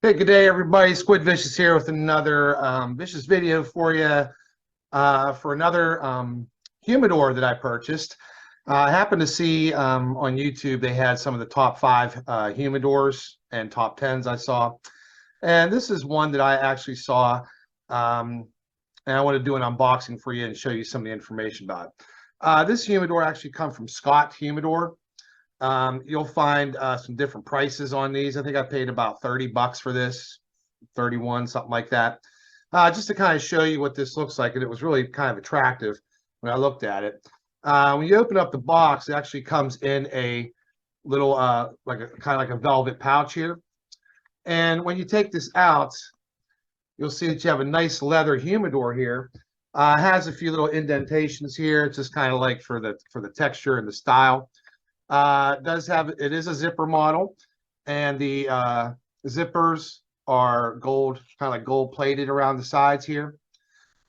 Hey, good day, everybody. Squid Vicious here with another Vicious video for you for another humidor that I purchased. I happened to see on YouTube they had some of the top 5 humidors and top 10s I saw. And this is one that I actually saw, and I want to do an unboxing for you and show you some of the information about it. This humidor actually comes from Scotte Humidor. You'll find some different prices on these. I think I paid about 30 bucks for this, 31, something like that. Just to kind of show you what this looks like, and it was really kind of attractive when I looked at it. When you open up the box, it actually comes in a little, like a kind of like a velvet pouch here. And when you take this out, you'll see that you have a nice leather humidor here. It has a few little indentations here. It's just kind of like for the texture and the style. It is a zipper model, and the zippers are gold, kind of like gold plated around the sides here.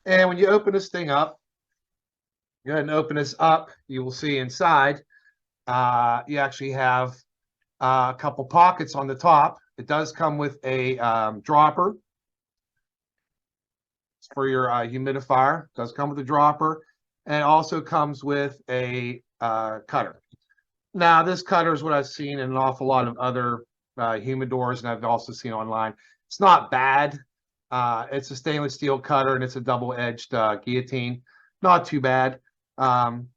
And when you open this thing up, go ahead and open this up, you will see inside you actually have a couple pockets on the top. It does come with a dropper for your humidifier. It does come with a dropper, and it also comes with a cutter. Now, this cutter is what I've seen in an awful lot of other humidors, and I've also seen online. It's not bad. It's a stainless steel cutter, and it's a double-edged guillotine. Not too bad. And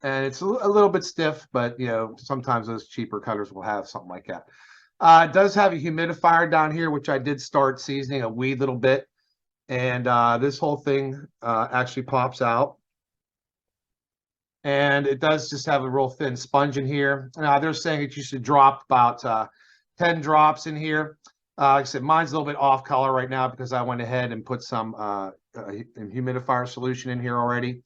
it's a little bit stiff, but, you know, sometimes those cheaper cutters will have something like that. It does have a humidifier down here, which I did start seasoning a wee little bit. And this whole thing actually pops out. And it does just have a real thin sponge in here. Now, they're saying that you should drop about 10 drops in here. Like I said, mine's a little bit off color right now because I went ahead and put some humidifier solution in here already.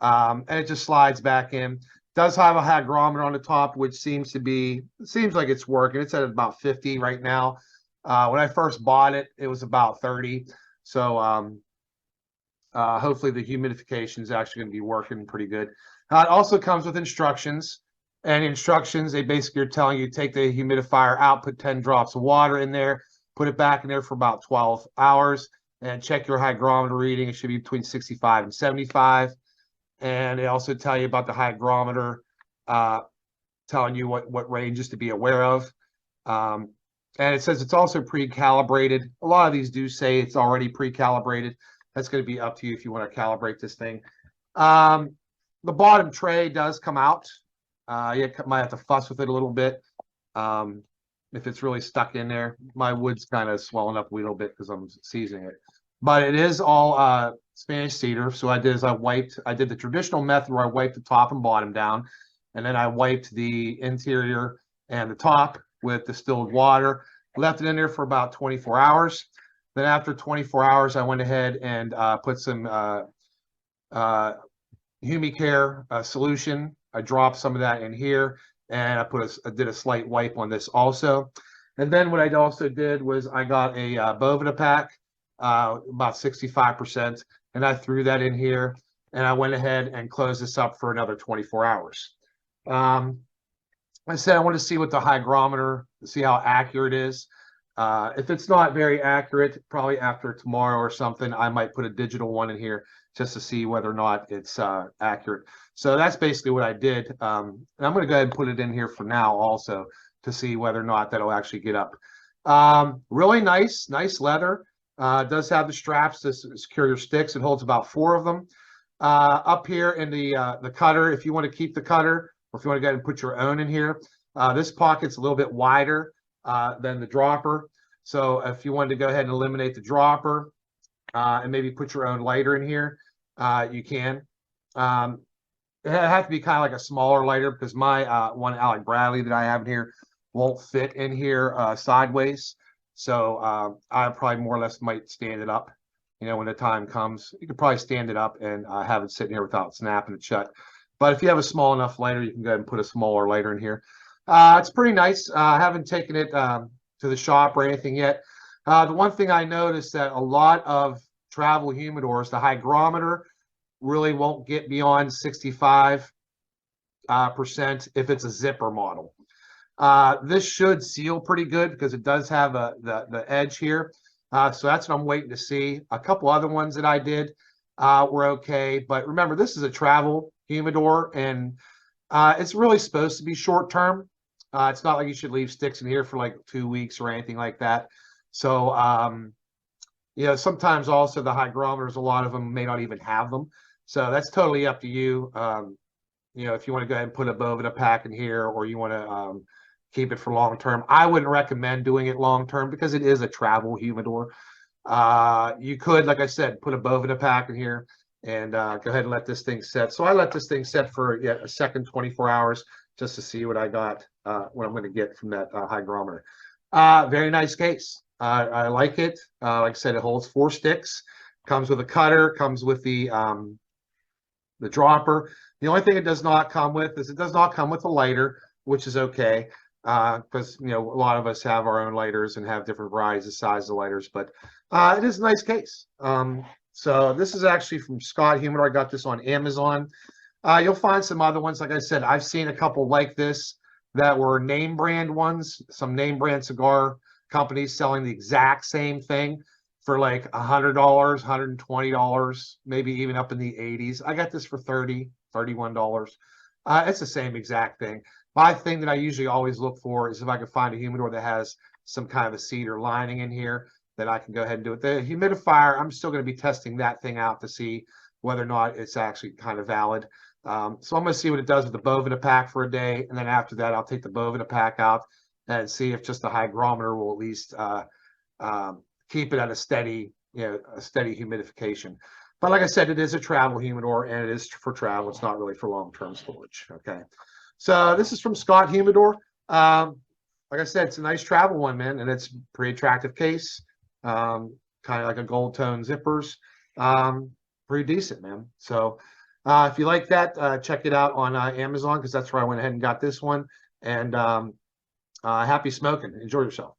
And it just slides back in. Does have a hygrometer on the top, which seems like it's working. It's at about 50 right now. When I first bought it, it was about 30. So hopefully the humidification is actually going to be working pretty good. It also comes with instructions, and instructions, they basically are telling you take the humidifier out, put 10 drops of water in there, put it back in there for about 12 hours, and check your hygrometer reading. It should be between 65 and 75. And they also tell you about the hygrometer, telling you what ranges to be aware of. And it says it's also pre-calibrated. A lot of these do say it's already pre-calibrated. That's going to be up to you if you want to calibrate this thing. The bottom tray does come out. You might have to fuss with it a little bit if it's really stuck in there. My wood's kind of swelling up a little bit because I'm seasoning it. But it is all Spanish cedar. So I did the traditional method where I wiped the top and bottom down, and then I wiped the interior and the top with distilled water. Left it in there for about 24 hours. Then after 24 hours, I went ahead and put some Humicare solution. I dropped some of that in here, and I did a slight wipe on this also. And then what I also did was I got a Bovida pack, about 65%, and I threw that in here, and I went ahead and closed this up for another 24 hours. I said I want to see what the hygrometer, see how accurate it is. If it's not very accurate, probably after tomorrow or something, I might put a digital one in here just to see whether or not it's accurate. So that's basically what I did. And I'm going to go ahead and put it in here for now also to see whether or not that'll actually get up. Really nice leather. It does have the straps to secure your sticks. It holds about 4 of them. Up here in the cutter, if you want to keep the cutter, or if you want to go ahead and put your own in here, this pocket's a little bit wider than the dropper. So if you wanted to go ahead and eliminate the dropper and maybe put your own lighter in here, you can. It has to be kind of like a smaller lighter because my one Alec Bradley that I have in here won't fit in here sideways. So I probably more or less might stand it up. You know, when the time comes, you could probably stand it up and have it sitting here without snapping it shut. But if you have a small enough lighter, you can go ahead and put a smaller lighter in here. It's pretty nice. I haven't taken it to the shop or anything yet. The one thing I noticed that a lot of travel humidors, the hygrometer really won't get beyond 65% if it's a zipper model. This should seal pretty good because it does have the edge here. So that's what I'm waiting to see. A couple other ones that I did were okay. But remember, this is a travel humidor, and it's really supposed to be short term. It's not like you should leave sticks in here for like 2 weeks or anything like that. So, sometimes also the hygrometers, a lot of them may not even have them. So that's totally up to you. If you want to go ahead and put a boveda pack in here, or you want to keep it for long term. I wouldn't recommend doing it long term because it is a travel humidor. You could, like I said, put a boveda pack in here and go ahead and let this thing set. So I let this thing set for a second 24 hours just to see what I got, what I'm going to get from that hygrometer. Very nice case. I like it. Like I said, it holds 4 sticks. Comes with a cutter. Comes with the dropper. The only thing it does not come with is it does not come with a lighter, which is okay because a lot of us have our own lighters and have different varieties of size of lighters. But it is a nice case. So this is actually from Scotte Humidor. I got this on Amazon. You'll find some other ones. Like I said, I've seen a couple like this that were name brand ones. Some name brand cigar companies selling the exact same thing for like $100, $120, maybe even up in the 80s. I got this for $30, $31. It's the same exact thing. My thing that I usually always look for is if I can find a humidor that has some kind of a cedar lining in here, that I can go ahead and do it. The humidifier, I'm still going to be testing that thing out to see whether or not it's actually kind of valid. So I'm going to see what it does with the boveda pack for a day, and then after that, I'll take the boveda pack out and see if just the hygrometer will at least keep it at a steady humidification. But like I said, it is a travel humidor, and it is for travel. It's not really for long-term storage. Okay. So this is from Scotte Humidor. Like I said, it's a nice travel one, man, and it's a pretty attractive case. Kind of like a gold tone zippers. Pretty decent, man. So if you like that, check it out on Amazon because that's where I went ahead and got this one. And happy smoking. Enjoy yourself.